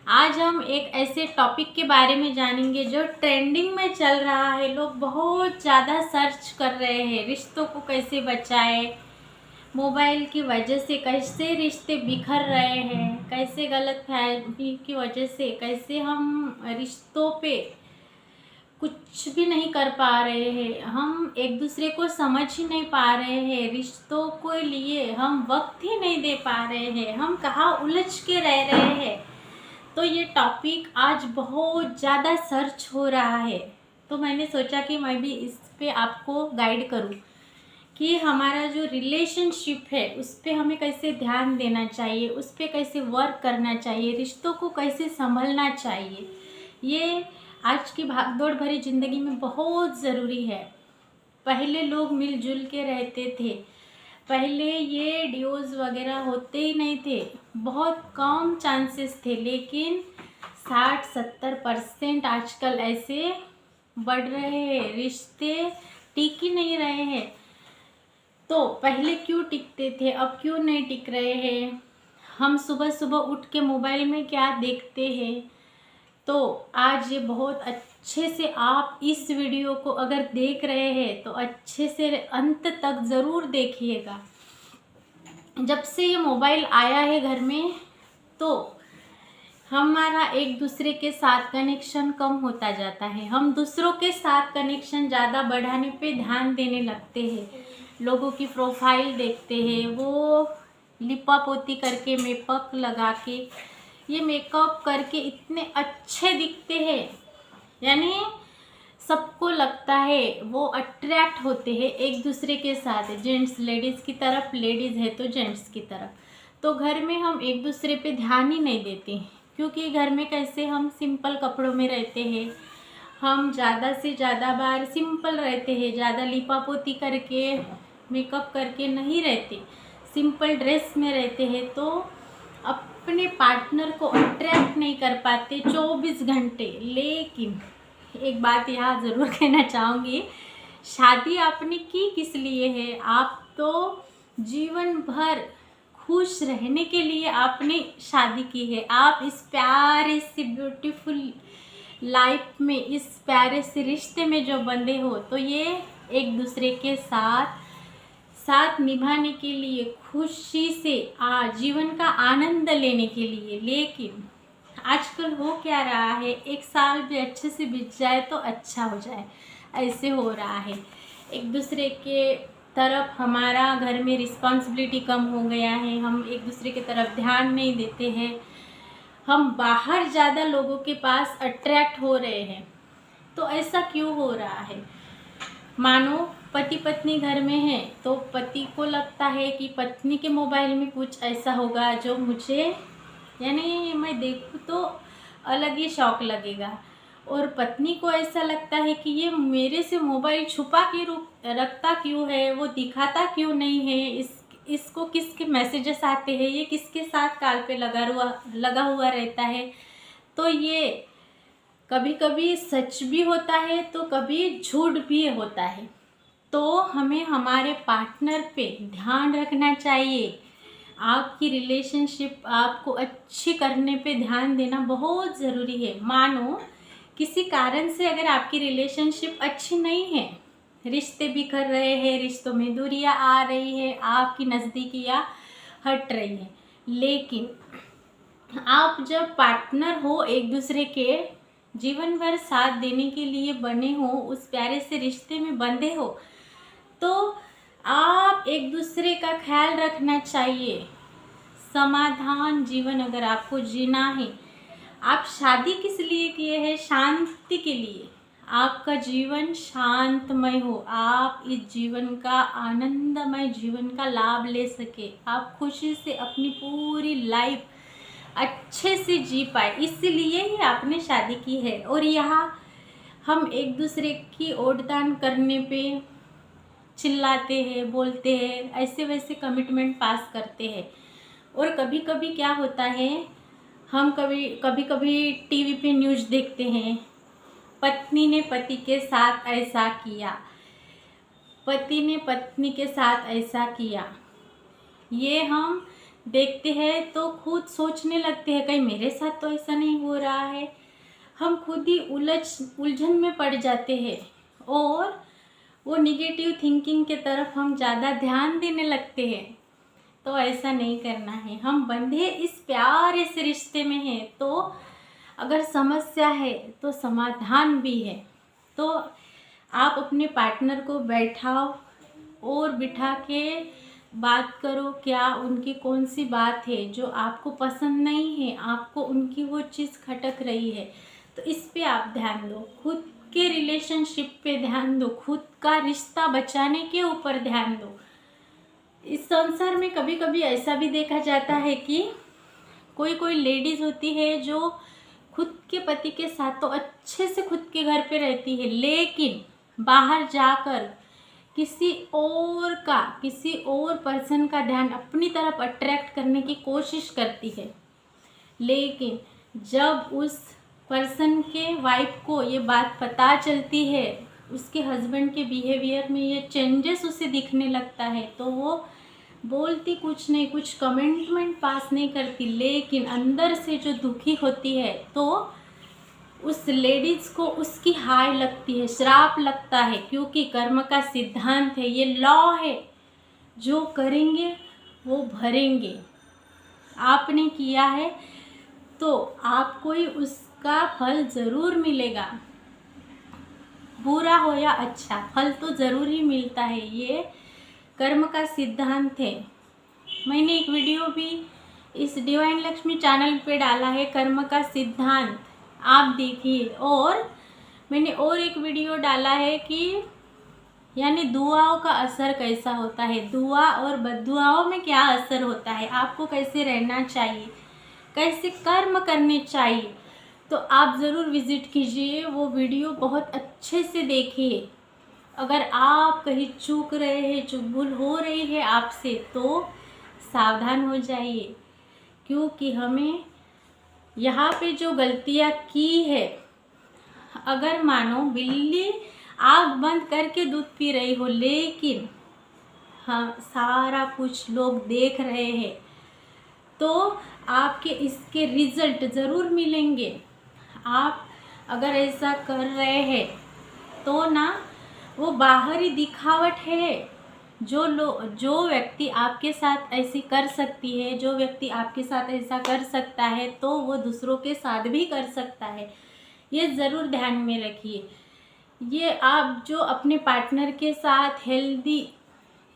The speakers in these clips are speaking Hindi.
आज हम एक ऐसे टॉपिक के बारे में जानेंगे जो ट्रेंडिंग में चल रहा है। लोग बहुत ज़्यादा सर्च कर रहे हैं, रिश्तों को कैसे बचाए, मोबाइल की वजह से कैसे रिश्ते बिखर रहे हैं, कैसे गलतफहमी की वजह से कैसे हम रिश्तों पे कुछ भी नहीं कर पा रहे हैं, हम एक दूसरे को समझ ही नहीं पा रहे हैं, रिश्तों के लिए हम वक्त ही नहीं दे पा रहे हैं, हम कहाँ उलझ के रह रहे हैं। तो ये टॉपिक आज बहुत ज़्यादा सर्च हो रहा है, तो मैंने सोचा कि मैं भी इस पे आपको गाइड करूँ कि हमारा जो रिलेशनशिप है उस पे हमें कैसे ध्यान देना चाहिए, उस पे कैसे वर्क करना चाहिए, रिश्तों को कैसे संभलना चाहिए। ये आज की भागदौड़ भरी ज़िंदगी में बहुत ज़रूरी है। पहले लोग मिलजुल के रहते थे, पहले ये डिवोर्स वगैरह होते ही नहीं थे, बहुत कम चांसेस थे, लेकिन 60-70% आजकल ऐसे बढ़ रहे हैं, रिश्ते टिक ही नहीं रहे हैं। तो पहले क्यों टिकते थे, अब क्यों नहीं टिक रहे हैं। हम सुबह सुबह उठ के मोबाइल में क्या देखते हैं। तो आज ये बहुत अच्छे से आप इस वीडियो को अगर देख रहे हैं तो अच्छे से अंत तक ज़रूर देखिएगा। जब से ये मोबाइल आया है घर में तो हमारा एक दूसरे के साथ कनेक्शन कम होता जाता है, हम दूसरों के साथ कनेक्शन ज़्यादा बढ़ाने पे ध्यान देने लगते हैं। लोगों की प्रोफाइल देखते हैं, वो लिपा पोती करके मेकअप लगा के, ये मेकअप करके इतने अच्छे दिखते हैं, यानी सबको लगता है वो अट्रैक्ट होते हैं एक दूसरे के साथ, जेंट्स लेडीज़ की तरफ, लेडीज़ है तो जेंट्स की तरफ। तो घर में हम एक दूसरे पे ध्यान ही नहीं देते, क्योंकि घर में कैसे हम सिंपल कपड़ों में रहते हैं, हम ज़्यादा से ज़्यादा बार सिंपल रहते हैं, ज़्यादा लिपापोती करके मेकअप करके नहीं रहते, सिंपल ड्रेस में रहते हैं। तो अपने पार्टनर को अट्रैक्ट नहीं कर पाते 24 घंटे। लेकिन एक बात यहाँ ज़रूर कहना चाहूँगी, शादी आपने की किस लिए है? आप तो जीवन भर खुश रहने के लिए आपने शादी की है। आप इस प्यारे से ब्यूटीफुल लाइफ में, इस प्यारे से रिश्ते में जो बंधे हो, तो ये एक दूसरे के साथ निभाने के लिए, खुशी से जीवन का आनंद लेने के लिए। लेकिन आजकल हो क्या रहा है, एक साल भी अच्छे से बीत जाए तो अच्छा हो जाए, ऐसे हो रहा है। एक दूसरे के तरफ हमारा घर में रिस्पॉन्सिबिलिटी कम हो गया है, हम एक दूसरे की तरफ ध्यान नहीं देते हैं, हम बाहर ज़्यादा लोगों के पास अट्रैक्ट हो रहे हैं। तो ऐसा क्यों हो रहा है? मानो पति पत्नी घर में है तो पति को लगता है कि पत्नी के मोबाइल में कुछ ऐसा होगा जो मुझे, यानी मैं देखूँ तो अलग ही शौक लगेगा, और पत्नी को ऐसा लगता है कि ये मेरे से मोबाइल छुपा के रखता क्यों है, वो दिखाता क्यों नहीं है, इसको किसके मैसेजेस आते हैं, ये किसके साथ काल पे लगा हुआ रहता है। तो ये कभी कभी सच भी होता है तो कभी झूठ भी होता है। तो हमें हमारे पार्टनर पे ध्यान रखना चाहिए। आपकी रिलेशनशिप आपको अच्छी करने पे ध्यान देना बहुत ज़रूरी है। मानो किसी कारण से अगर आपकी रिलेशनशिप अच्छी नहीं है, रिश्ते बिखर रहे हैं, रिश्तों में दूरियां आ रही है, आपकी नज़दीकियाँ हट रही है, लेकिन आप जब पार्टनर हो, एक दूसरे के जीवन भर साथ देने के लिए बने हो, उस प्यारे से रिश्ते में बंधे हो, तो आप एक दूसरे का ख्याल रखना चाहिए। समाधान जीवन अगर आपको जीना है, आप शादी किस लिए किए हैं? शांति के लिए, आपका जीवन शांतमय हो, आप इस जीवन का आनंदमय जीवन का लाभ ले सके, आप खुशी से अपनी पूरी लाइफ अच्छे से जी पाए, इसलिए ही आपने शादी की है। और यहाँ हम एक दूसरे की ओटदान करने पे चिल्लाते हैं, बोलते हैं, ऐसे वैसे कमिटमेंट पास करते हैं। और कभी कभी क्या होता है, हम कभी टीवी पे न्यूज़ देखते हैं, पत्नी ने पति के साथ ऐसा किया, पति ने पत्नी के साथ ऐसा किया। ये हम देखते हैं तो खुद सोचने लगते हैं कहीं मेरे साथ तो ऐसा नहीं हो रहा है। हम खुद ही उलझन में पड़ जाते हैं और वो निगेटिव थिंकिंग के तरफ हम ज़्यादा ध्यान देने लगते हैं। तो ऐसा नहीं करना है। हम बंधे इस प्यारे से रिश्ते में हैं, तो अगर समस्या है तो समाधान भी है। तो आप अपने पार्टनर को बैठाओ और बिठा के बात करो, क्या उनकी कौन सी बात है जो आपको पसंद नहीं है, आपको उनकी वो चीज़ खटक रही है, तो इस पे आप ध्यान दो। खुद के रिलेशनशिप पे ध्यान दो, खुद का रिश्ता बचाने के ऊपर ध्यान दो। इस संसार में कभी कभी ऐसा भी देखा जाता है कि कोई कोई लेडीज़ होती है जो खुद के पति के साथ तो अच्छे से खुद के घर पे रहती है, लेकिन बाहर जाकर किसी और पर्सन का ध्यान अपनी तरफ अट्रैक्ट करने की कोशिश करती है। लेकिन जब उस पर्सन के वाइफ को ये बात पता चलती है, उसके हस्बैंड के बिहेवियर में ये चेंजेस उसे दिखने लगता है, तो वो बोलती कुछ नहीं, कुछ कमेंटमेंट पास नहीं करती, लेकिन अंदर से जो दुखी होती है, तो उस लेडीज़ को उसकी हाय लगती है, श्राप लगता है, क्योंकि कर्म का सिद्धांत है, ये लॉ है, जो करेंगे वो भरेंगे। आपने किया है तो आपको ही उसका फल ज़रूर मिलेगा, बुरा हो या अच्छा, फल तो ज़रूर ही मिलता है। ये कर्म का सिद्धांत है। मैंने एक वीडियो भी इस डिवाइन लक्ष्मी चैनल पे डाला है, कर्म का सिद्धांत, आप देखिए। और मैंने और एक वीडियो डाला है कि यानी दुआओं का असर कैसा होता है, दुआ और बद्दुआओं में क्या असर होता है, आपको कैसे रहना चाहिए, कैसे कर्म करने चाहिए। तो आप ज़रूर विज़िट कीजिए, वो वीडियो बहुत अच्छे से देखिए। अगर आप कहीं चूक रहे हैं, चूक भूल हो रही है आपसे, तो सावधान हो जाइए, क्योंकि हमें यहाँ पे जो गलतियाँ की है, अगर मानो बिल्ली आँख बंद करके दूध पी रही हो, लेकिन हाँ सारा कुछ लोग देख रहे हैं, तो आपके इसके रिजल्ट ज़रूर मिलेंगे। आप अगर ऐसा कर रहे हैं तो ना वो बाहरी दिखावट है। जो व्यक्ति आपके साथ ऐसी कर सकती है, जो व्यक्ति आपके साथ ऐसा कर सकता है, तो वो दूसरों के साथ भी कर सकता है। ये ज़रूर ध्यान में रखिए। ये आप जो अपने पार्टनर के साथ हेल्दी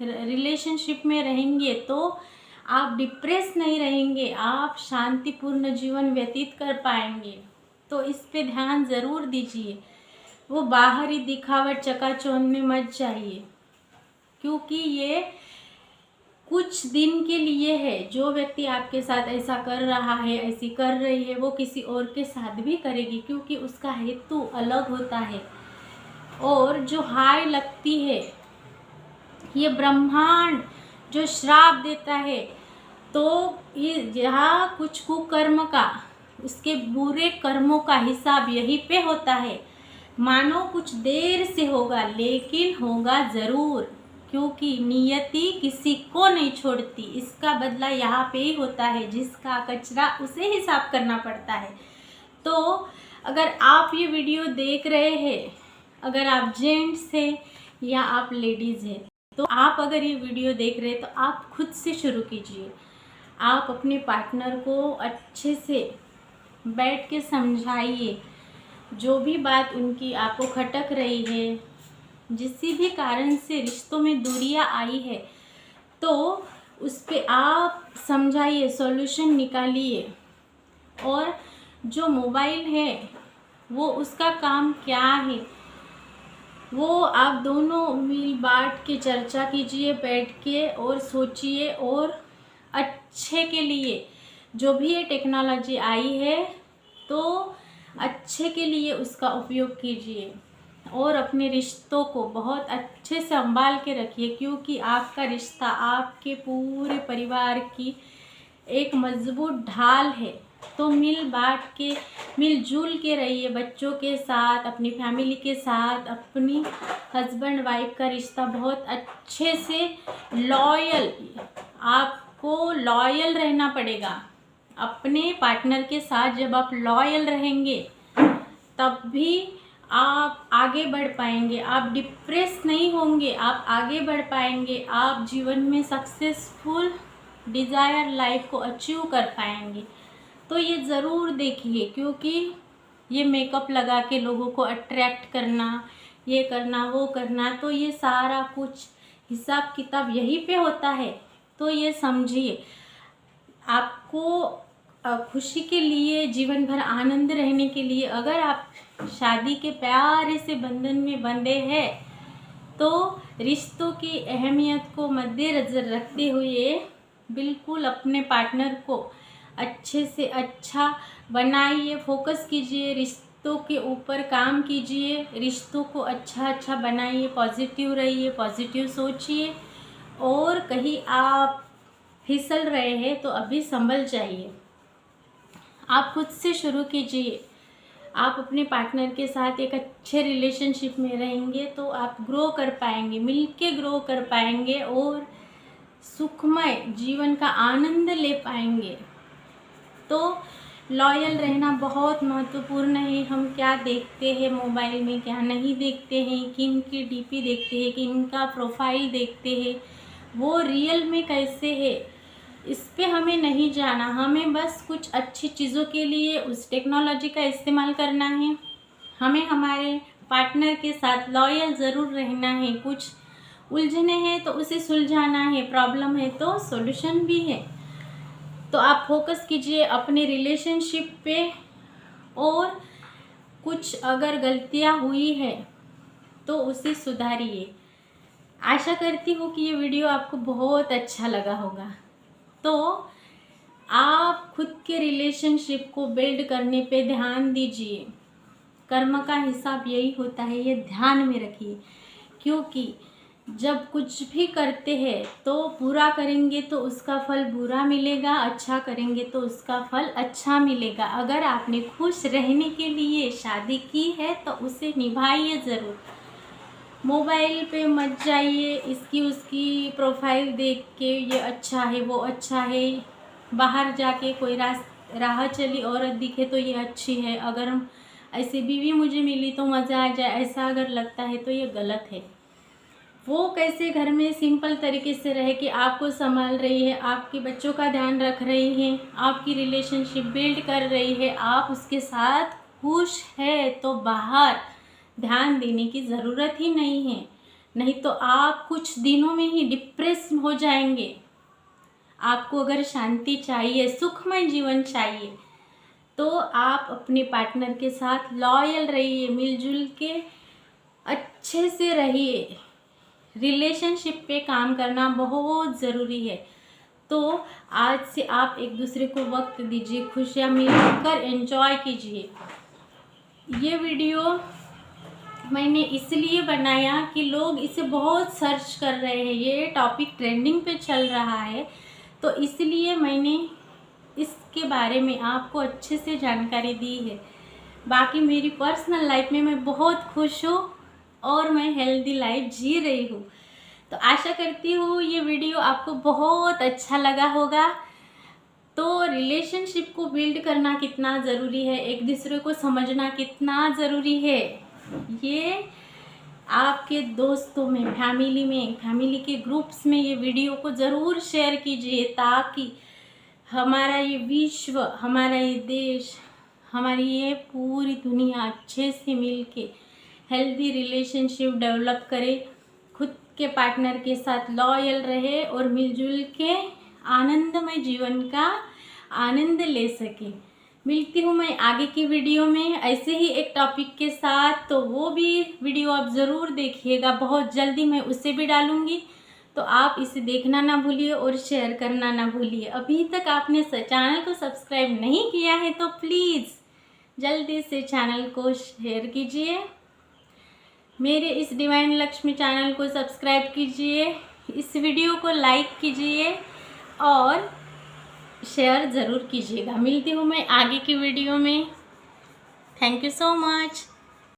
रिलेशनशिप में रहेंगे, तो आप डिप्रेस नहीं रहेंगे, आप शांतिपूर्ण जीवन व्यतीत कर पाएंगे। तो इस पे ध्यान ज़रूर दीजिए। वो बाहरी दिखावट चकाचौंध में मत जाइए, क्योंकि ये कुछ दिन के लिए है। जो व्यक्ति आपके साथ ऐसा कर रहा है, ऐसी कर रही है, वो किसी और के साथ भी करेगी, क्योंकि उसका हेतु अलग होता है। और जो हाय लगती है, ये ब्रह्मांड जो श्राप देता है, तो ये यहाँ कुछ कुकर्म का, उसके बुरे कर्मों का हिसाब यहीं पे होता है। मानो कुछ देर से होगा, लेकिन होगा ज़रूर, क्योंकि नियति किसी को नहीं छोड़ती। इसका बदला यहाँ पे ही होता है, जिसका कचरा उसे ही साफ करना पड़ता है। तो अगर आप ये वीडियो देख रहे हैं, अगर आप जेंट्स हैं या आप लेडीज़ हैं, तो आप अगर ये वीडियो देख रहे हैं तो आप खुद से शुरू कीजिए। आप अपने पार्टनर को अच्छे से बैठ के समझाइए, जो भी बात उनकी आपको खटक रही है, जिस भी कारण से रिश्तों में दूरियां आई है, तो उस पे आप समझाइए, सॉल्यूशन निकालिए। और जो मोबाइल है वो उसका काम क्या है, वो आप दोनों मिल बांट के चर्चा कीजिए बैठ के, और सोचिए, और अच्छे के लिए जो भी ये टेक्नोलॉजी आई है, तो अच्छे के लिए उसका उपयोग कीजिए। और अपने रिश्तों को बहुत अच्छे से संभाल के रखिए, क्योंकि आपका रिश्ता आपके पूरे परिवार की एक मजबूत ढाल है। तो मिलजुल के रहिए, बच्चों के साथ, अपनी फैमिली के साथ। अपनी हस्बैंड वाइफ का रिश्ता बहुत अच्छे से लॉयल आप आपको लॉयल रहना पड़ेगा अपने पार्टनर के साथ। जब आप लॉयल रहेंगे तब भी आप आगे बढ़ पाएंगे, आप डिप्रेस नहीं होंगे, आप आगे बढ़ पाएंगे, आप जीवन में सक्सेसफुल डिज़ायर लाइफ को अचीव कर पाएंगे। तो ये ज़रूर देखिए, क्योंकि ये मेकअप लगा के लोगों को अट्रैक्ट करना, ये करना वो करना, तो ये सारा कुछ हिसाब किताब यहीं पे होता है। तो ये समझिए, आपको खुशी के लिए, जीवन भर आनंद रहने के लिए अगर आप शादी के प्यारे से बंधन में बंधे हैं तो रिश्तों की अहमियत को मद्देनज़र रखते हुए बिल्कुल अपने पार्टनर को अच्छे से अच्छा बनाइए, फोकस कीजिए, रिश्तों के ऊपर काम कीजिए, रिश्तों को अच्छा बनाइए, पॉजिटिव रहिए, पॉजिटिव सोचिए। और कहीं आप फिसल रहे हैं तो अभी संभल जाइए, आप खुद से शुरू कीजिए। आप अपने पार्टनर के साथ एक अच्छे रिलेशनशिप में रहेंगे तो आप ग्रो कर पाएंगे, मिलके ग्रो कर पाएंगे और सुखमय जीवन का आनंद ले पाएंगे। तो लॉयल रहना बहुत महत्वपूर्ण है। हम क्या देखते हैं मोबाइल में, क्या नहीं देखते हैं, किन की डीपी देखते हैं, किन का प्रोफाइल देखते हैं, वो रियल में कैसे है, इस पे हमें नहीं जाना। हमें बस कुछ अच्छी चीज़ों के लिए उस टेक्नोलॉजी का इस्तेमाल करना है। हमें हमारे पार्टनर के साथ लॉयल ज़रूर रहना है। कुछ उलझने हैं तो उसे सुलझाना है, प्रॉब्लम है तो सॉल्यूशन भी है। तो आप फोकस कीजिए अपने रिलेशनशिप पे, और कुछ अगर गलतियां हुई है तो उसे सुधारिए। आशा करती हूँ कि ये वीडियो आपको बहुत अच्छा लगा होगा। तो आप खुद के रिलेशनशिप को बिल्ड करने पे ध्यान दीजिए। कर्म का हिसाब यही होता है, ये ध्यान में रखिए। क्योंकि जब कुछ भी करते हैं तो बुरा करेंगे तो उसका फल बुरा मिलेगा, अच्छा करेंगे तो उसका फल अच्छा मिलेगा। अगर आपने खुश रहने के लिए शादी की है तो उसे निभाइए ज़रूर। मोबाइल पे मत जाइए इसकी उसकी प्रोफाइल देख के, ये अच्छा है वो अच्छा है। बाहर जाके कोई राह चली औरत दिखे तो ये अच्छी है, अगर हम ऐसी बीवी मुझे मिली तो मज़ा आ जाए, ऐसा अगर लगता है तो ये गलत है। वो कैसे घर में सिंपल तरीके से रहे कि आपको संभाल रही है, आपके बच्चों का ध्यान रख रही है, आपकी रिलेशनशिप बिल्ड कर रही है, आप उसके साथ खुश है, तो बाहर ध्यान देने की ज़रूरत ही नहीं है। नहीं तो आप कुछ दिनों में ही डिप्रेस हो जाएंगे। आपको अगर शांति चाहिए, सुखमय जीवन चाहिए, तो आप अपने पार्टनर के साथ लॉयल रहिए, मिलजुल के अच्छे से रहिए। रिलेशनशिप पे काम करना बहुत ज़रूरी है। तो आज से आप एक दूसरे को वक्त दीजिए, खुशियाँ मिलकर एंजॉय कीजिए। ये वीडियो मैंने इसलिए बनाया कि लोग इसे बहुत सर्च कर रहे हैं, ये टॉपिक ट्रेंडिंग पे चल रहा है, तो इसलिए मैंने इसके बारे में आपको अच्छे से जानकारी दी है। बाकी मेरी पर्सनल लाइफ में मैं बहुत खुश हूँ और मैं हेल्दी लाइफ जी रही हूँ। तो आशा करती हूँ ये वीडियो आपको बहुत अच्छा लगा होगा। तो रिलेशनशिप को बिल्ड करना कितना ज़रूरी है, एक दूसरे को समझना कितना ज़रूरी है, ये आपके दोस्तों में, फैमिली के ग्रुप्स में ये वीडियो को ज़रूर शेयर कीजिए, ताकि हमारा ये विश्व, हमारा ये देश, हमारी ये पूरी दुनिया अच्छे से मिलके हेल्दी रिलेशनशिप डेवलप करे, खुद के पार्टनर के साथ लॉयल रहे और मिलजुल के आनंदमय जीवन का आनंद ले सके। मिलती हूँ मैं आगे की वीडियो में ऐसे ही एक टॉपिक के साथ, तो वो भी वीडियो आप ज़रूर देखिएगा, बहुत जल्दी मैं उसे भी डालूँगी। तो आप इसे देखना ना भूलिए और शेयर करना ना भूलिए। अभी तक आपने चैनल को सब्सक्राइब नहीं किया है तो प्लीज़ जल्दी से चैनल को शेयर कीजिए, मेरे इस डिवाइन लक्ष्मी चैनल को सब्सक्राइब कीजिए, इस वीडियो को लाइक कीजिए और शेयर ज़रूर कीजिएगा। मिलती हूँ मैं आगे की वीडियो में। Thank you so much.